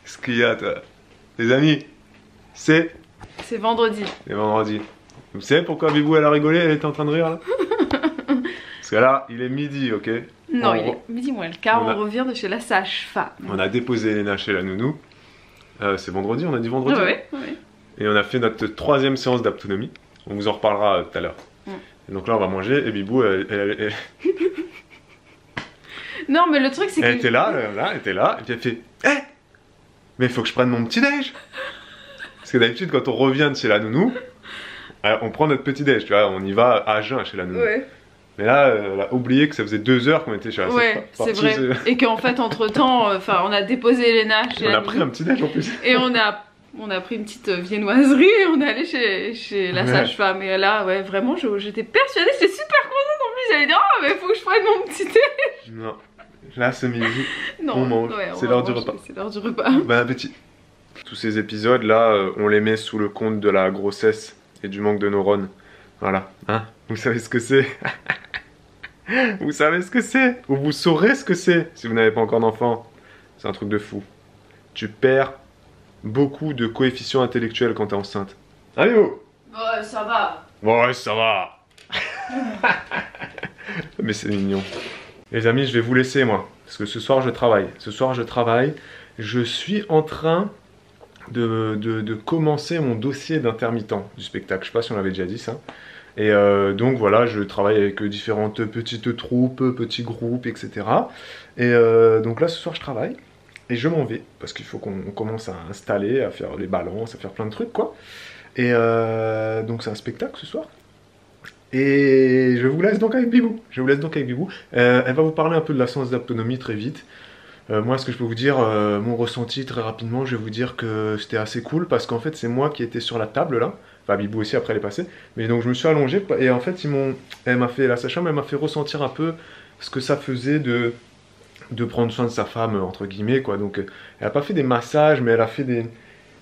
Ce qu'il y a, toi. Les amis, c'est vendredi. C'est vendredi. Vous savez pourquoi Bibou elle a rigolé, elle était en train de rire là? Parce que là, il est midi, ok? Non, il est midi moins le quart, on revient de chez la sage-femme. On a déposé Elena chez la nounou. C'est vendredi, on a dit vendredi? Oui. Et on a fait notre 3e séance d'autonomie. On vous en reparlera tout à l'heure. Et donc là, on va manger et Bibou, elle... Non, mais le truc, c'est que... Elle était là, elle était là, et puis elle fait « Eh, mais il faut que je prenne mon petit-déj !» Parce que d'habitude, quand on revient de chez la nounou, on prend notre petit-déj, tu vois, on y va à jeun chez la nounou. Ouais. Mais là, elle a oublié que ça faisait 2 heures qu'on était chez la Ouais, c'est vrai. Et qu'en fait, entre-temps, on a déposé Elena chez la nounou. On a pris un petit-déj en plus. Et on a pris une petite viennoiserie et on est allé chez la sage-femme. Et là, ouais, vraiment, j'étais persuadée, j'étais super contente en plus. J'allais dire, oh, mais il faut que je prenne mon petit-déj. Non, là, c'est midi. Non, on mange. Ouais, c'est l'heure du repas. C'est l'heure du repas. Bon appétit. Tous ces épisodes-là, on les met sous le compte de la grossesse et du manque de neurones. Voilà, hein? Vous savez ce que c'est? Vous savez ce que c'est? Ou vous saurez ce que c'est si vous n'avez pas encore d'enfant. C'est un truc de fou. Tu perds beaucoup de coefficients intellectuels quand t'es enceinte. Allez-vous? Ouais, ça va. Ouais, ça va. Mais c'est mignon. Les amis, je vais vous laisser moi. Parce que ce soir, je travaille. Je suis en train de commencer mon dossier d'intermittent du spectacle. Je sais pas si on l'avait déjà dit ça. Et donc voilà, je travaille avec différentes petites troupes, petits groupes, etc. Et donc là, ce soir, je travaille. Et je m'en vais, parce qu'il faut qu'on commence à installer, à faire les balances, à faire plein de trucs, quoi. Et donc c'est un spectacle ce soir. Et je vous laisse donc avec Bibou. Elle va vous parler un peu de la séance d'autonomie très vite. Moi, ce que je peux vous dire, mon ressenti très rapidement, je vais vous dire que c'était assez cool, parce qu'en fait, c'est moi qui étais sur la table, là. Enfin, Bibou aussi, après, elle est passée. Mais donc, je me suis allongé, et en fait, la sage-femme, elle m'a fait ressentir un peu ce que ça faisait de prendre soin de sa femme, entre guillemets, quoi. Donc, elle a pas fait des massages, mais elle a fait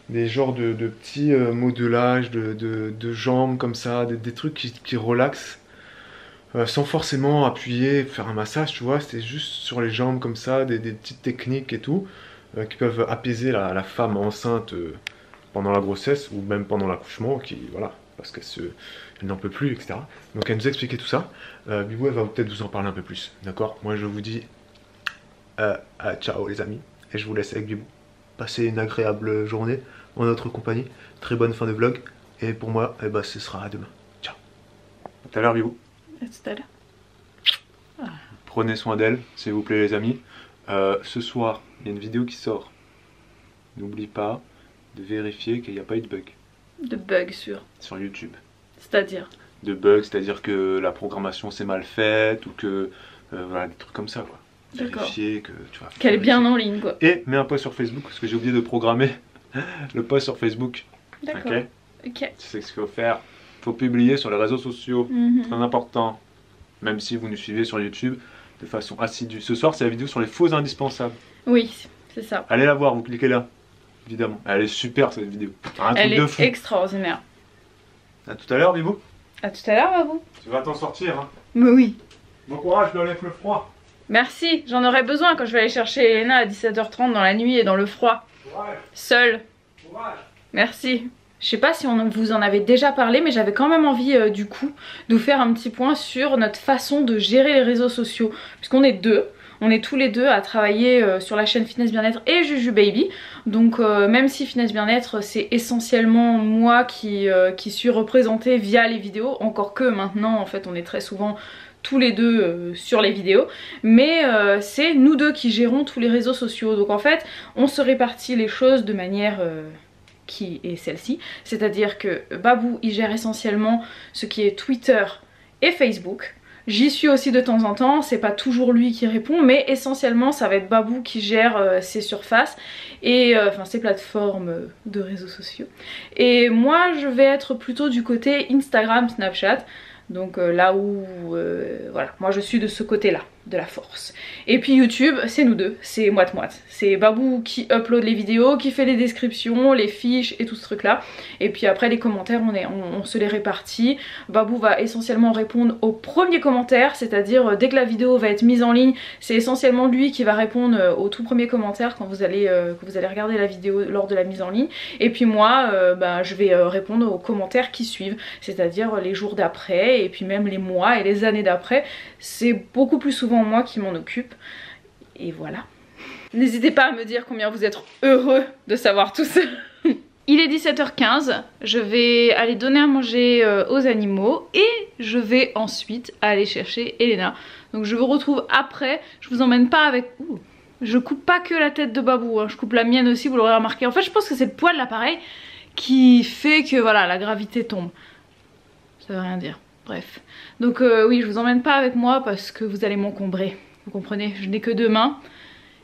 des genres de petits modelages de jambes, comme ça, des trucs qui relaxent, sans forcément appuyer, faire un massage, tu vois. C'était juste sur les jambes, comme ça, des petites techniques et tout, qui peuvent apaiser la femme enceinte pendant la grossesse, ou même pendant l'accouchement, voilà, parce qu'elle n'en peut plus, etc. Donc, elle nous a expliqué tout ça. Bibou, elle va peut-être vous en parler un peu plus, d'accord? Moi, je vous dis... ciao les amis, et je vous laisse avec Bibou. Passez une agréable journée en notre compagnie, très bonne fin de vlog, et pour moi, ce sera à demain. Ciao. À tout à l'heure Bibou. À tout à l'heure. Prenez soin d'elle, s'il vous plaît les amis. Ce soir, il y a une vidéo qui sort. N'oublie pas de vérifier qu'il n'y a pas eu de bug. De bug sur YouTube. C'est-à-dire? De bug, c'est-à-dire que la programmation s'est mal faite, ou que... voilà, des trucs comme ça, quoi. Vérifier que tu vois. Qu'elle est bien en ligne, quoi. Et mets un post sur Facebook, parce que j'ai oublié de programmer le post sur Facebook. D'accord. Ok. Tu sais ce qu'il faut faire. Il faut publier sur les réseaux sociaux. Très important. Même si vous nous suivez sur YouTube de façon assidue. Ce soir, c'est la vidéo sur les faux indispensables. Oui, c'est ça. Allez la voir, vous cliquez là. Évidemment. Elle est super cette vidéo. Elle est extraordinaire. À tout à l'heure, Bibou. À tout à l'heure, Babou. Tu vas t'en sortir, hein. Mais oui. Bon courage, avec le froid. Merci, j'en aurais besoin quand je vais aller chercher Elena à 17h30 dans la nuit et dans le froid. Courage. Seule. Courage. Merci. Je sais pas si vous en avez déjà parlé, mais j'avais quand même envie du coup de vous faire un petit point sur notre façon de gérer les réseaux sociaux. Puisqu'on est deux, on est tous les deux à travailler sur la chaîne Fitness Bien-être et Juju Baby. Donc même si Fitness Bien-être c'est essentiellement moi qui suis représentée via les vidéos, encore que maintenant en fait on est très souvent tous les deux sur les vidéos, mais c'est nous deux qui gérons tous les réseaux sociaux. Donc en fait on se répartit les choses de manière qui est celle-ci, c'est-à-dire que Babou il gère essentiellement ce qui est Twitter et Facebook. J'y suis aussi de temps en temps, c'est pas toujours lui qui répond, mais essentiellement ça va être Babou qui gère ses surfaces et enfin ses plateformes de réseaux sociaux. Et moi je vais être plutôt du côté Instagram, Snapchat. Donc là où, voilà, moi je suis de ce côté-là. de la force. Et puis YouTube, c'est nous deux, c'est moite-moite. C'est Babou qui upload les vidéos, qui fait les descriptions, les fiches et tout ce truc là. Et puis après les commentaires, on se les répartit. Babou va essentiellement répondre aux premiers commentaires, c'est-à-dire dès que la vidéo va être mise en ligne, c'est essentiellement lui qui va répondre aux tout premiers commentaires quand vous allez regarder la vidéo lors de la mise en ligne. Et puis moi, je vais répondre aux commentaires qui suivent, c'est-à-dire les jours d'après et puis même les mois et les années d'après. C'est beaucoup plus souvent moi qui m'en occupe. Et voilà. N'hésitez pas à me dire combien vous êtes heureux de savoir tout ça. Il est 17h15, je vais aller donner à manger aux animaux et je vais ensuite aller chercher Elena. Donc je vous retrouve après, je vous emmène pas avec... Ouh. Je coupe pas que la tête de Babou, hein. Je coupe la mienne aussi, vous l'aurez remarqué. En fait je pense que c'est le poids de l'appareil qui fait que voilà, la gravité tombe. Ça veut rien dire. Bref, donc oui, je vous emmène pas avec moi parce que vous allez m'encombrer, vous comprenez, je n'ai que 2 mains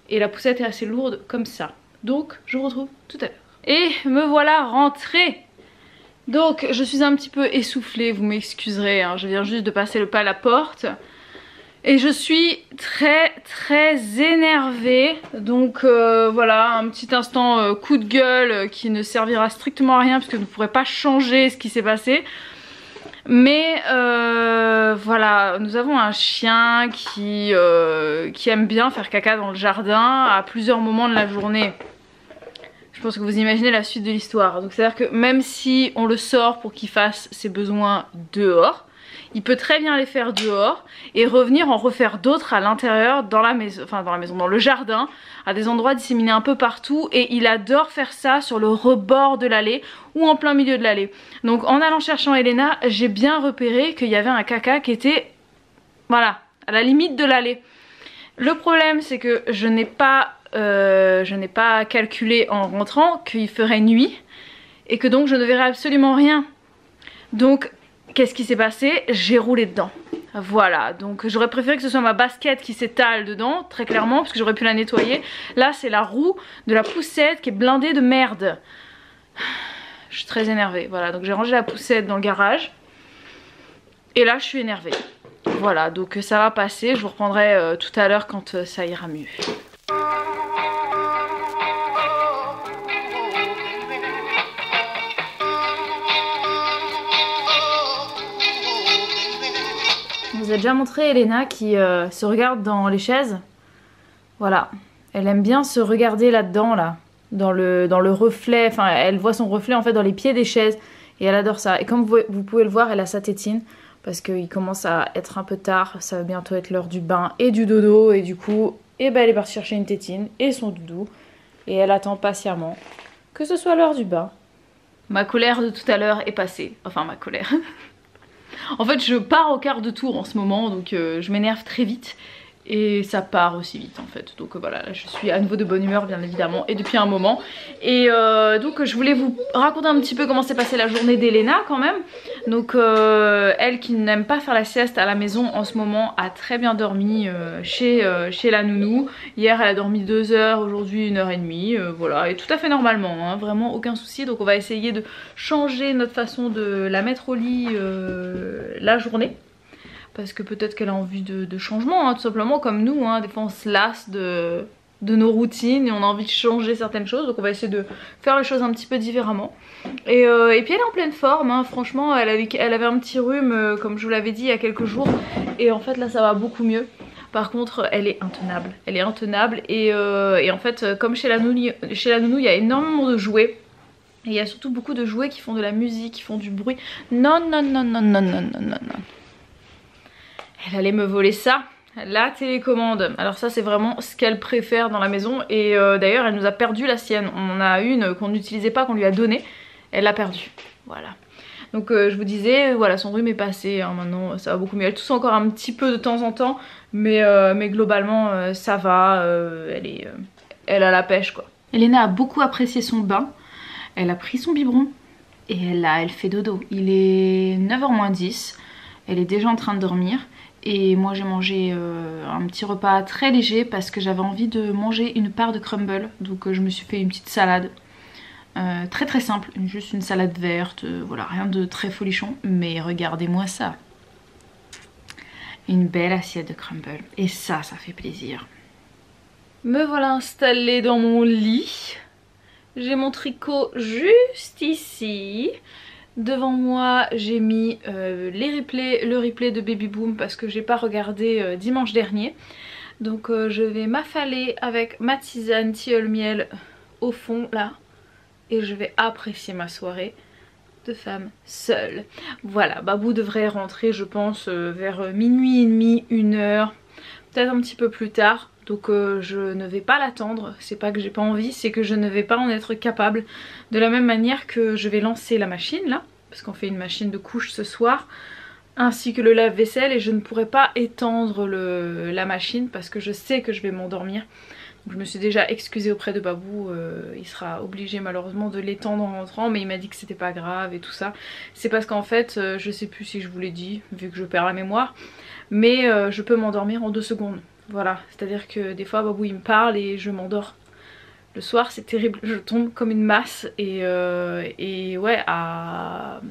et la poussette est assez lourde comme ça. Donc je vous retrouve tout à l'heure. Et me voilà rentrée. Donc je suis un petit peu essoufflée, vous m'excuserez, hein, je viens juste de passer le pas à la porte. Et je suis très énervée. Donc voilà, un petit instant coup de gueule qui ne servira strictement à rien parce que je ne pourrai pas changer ce qui s'est passé. Mais voilà, nous avons un chien qui aime bien faire caca dans le jardin à plusieurs moments de la journée. Je pense que vous imaginez la suite de l'histoire. Donc c'est à dire que même si on le sort pour qu'il fasse ses besoins dehors, il peut très bien les faire dehors et revenir en refaire d'autres à l'intérieur dans la maison, enfin dans le jardin, à des endroits disséminés un peu partout, et il adore faire ça sur le rebord de l'allée ou en plein milieu de l'allée. Donc en allant chercher Elena, j'ai bien repéré qu'il y avait un caca qui était, voilà, à la limite de l'allée. Le problème c'est que je n'ai pas calculé en rentrant qu'il ferait nuit et que donc je ne verrais absolument rien. Donc qu'est-ce qui s'est passé? J'ai roulé dedans. Voilà, donc j'aurais préféré que ce soit ma basket qui s'étale dedans, très clairement, parce que j'aurais pu la nettoyer. Là, c'est la roue de la poussette qui est blindée de merde. Je suis très énervée. Voilà, donc j'ai rangé la poussette dans le garage. Et là, je suis énervée. Voilà, donc ça va passer. Je vous reprendrai tout à l'heure quand ça ira mieux. Je vous ai déjà montré Elena qui se regarde dans les chaises. Voilà, elle aime bien se regarder là-dedans, là, dans le reflet. Enfin, elle voit son reflet en fait dans les pieds des chaises et elle adore ça. Et comme vous pouvez le voir, elle a sa tétine parce qu'il commence à être un peu tard. Ça va bientôt être l'heure du bain et du dodo et du coup, elle est partie chercher une tétine et son doudou et elle attend patiemment que ce soit l'heure du bain. Ma colère de tout à l'heure est passée. Enfin, ma colère. En fait je pars au quart de tour en ce moment, donc je m'énerve très vite et ça part aussi vite en fait. Donc voilà, là, je suis à nouveau de bonne humeur bien évidemment et depuis un moment. Et donc je voulais vous raconter un petit peu comment s'est passée la journée d'Elena quand même. Donc elle qui n'aime pas faire la sieste à la maison en ce moment a très bien dormi chez la nounou. Hier elle a dormi 2 heures, aujourd'hui 1h30, voilà, et tout à fait normalement, hein, vraiment aucun souci. Donc on va essayer de changer notre façon de la mettre au lit la journée. Parce que peut-être qu'elle a envie de changement, hein, tout simplement comme nous, hein. Des fois on se lasse de nos routines et on a envie de changer certaines choses. Donc on va essayer de faire les choses un petit peu différemment. Et puis elle est en pleine forme, hein. Franchement elle avait un petit rhume comme je vous l'avais dit il y a quelques jours. Et en fait là ça va beaucoup mieux. Par contre elle est intenable. Elle est intenable et en fait comme chez la nounou il y a énormément de jouets. Et il y a surtout beaucoup de jouets qui font de la musique, qui font du bruit. Non. Elle allait me voler ça, la télécommande. Alors ça c'est vraiment ce qu'elle préfère dans la maison. Et d'ailleurs elle nous a perdu la sienne. On en a une qu'on n'utilisait pas, qu'on lui a donnée. Elle l'a perdue, voilà. Donc je vous disais, voilà, son rhume est passé, hein, maintenant ça va beaucoup mieux. Elle tousse encore un petit peu de temps en temps, mais globalement ça va, elle a la pêche quoi. Elena a beaucoup apprécié son bain. Elle a pris son biberon et elle fait dodo. Il est 9h moins 10, elle est déjà en train de dormir. Et moi j'ai mangé un petit repas très léger parce que j'avais envie de manger une part de crumble. Donc je me suis fait une petite salade très simple, juste une salade verte, voilà, rien de très folichon. Mais regardez-moi ça. une belle assiette de crumble. Et ça fait plaisir. Me voilà installée dans mon lit. J'ai mon tricot juste ici. Devant moi j'ai mis le replay de Baby Boom parce que j'ai pas regardé dimanche dernier. Donc je vais m'affaler avec ma tisane tilleul miel au fond là. Et je vais apprécier ma soirée de femme seule. Voilà, Babou devrait rentrer je pense vers minuit et demi, 1h, peut-être un petit peu plus tard. Donc je ne vais pas l'attendre, c'est pas que j'ai pas envie, c'est que je ne vais pas en être capable. De la même manière que je vais lancer la machine là, parce qu'on fait une machine de couche ce soir, ainsi que le lave-vaisselle, et je ne pourrai pas étendre la machine parce que je sais que je vais m'endormir. Je me suis déjà excusée auprès de Babou, il sera obligé malheureusement de l'étendre en rentrant, mais il m'a dit que c'était pas grave et tout ça. C'est parce qu'en fait, je sais plus si je vous l'ai dit, vu que je perds la mémoire, mais je peux m'endormir en 2 secondes. Voilà, c'est-à-dire que des fois Babou il me parle et je m'endors. Le soir c'est terrible, je tombe comme une masse et ouais à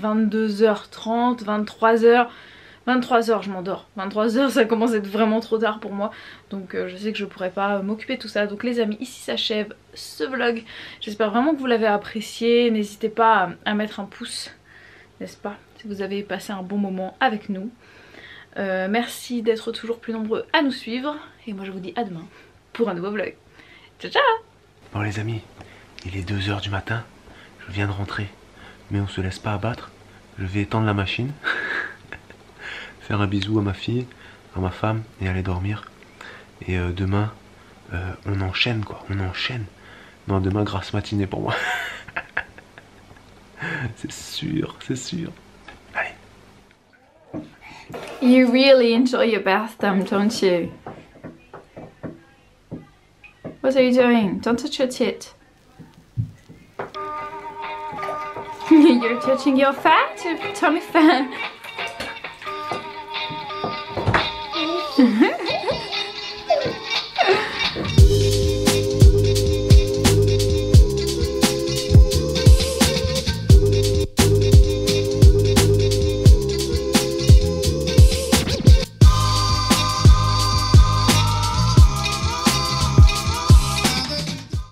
22h30, 23h je m'endors. 23h ça commence à être vraiment trop tard pour moi. Donc je sais que je pourrais pas m'occuper de tout ça. Donc les amis, ici s'achève ce vlog. J'espère vraiment que vous l'avez apprécié. N'hésitez pas à mettre un pouce, n'est-ce pas, si vous avez passé un bon moment avec nous. Merci d'être toujours plus nombreux à nous suivre. Et moi je vous dis à demain pour un nouveau vlog. Ciao ciao. Bon les amis, il est 2h du matin. Je viens de rentrer. Mais on se laisse pas abattre. Je vais étendre la machine. Faire un bisou à ma fille, à ma femme et aller dormir. Et demain, on enchaîne quoi, on enchaîne. Non, demain grasse matinée pour moi. C'est sûr, c'est sûr. Allez. You really enjoy your bath time, don't you? What are you doing? Don't touch your tit. You're touching your fat, your tummy fat.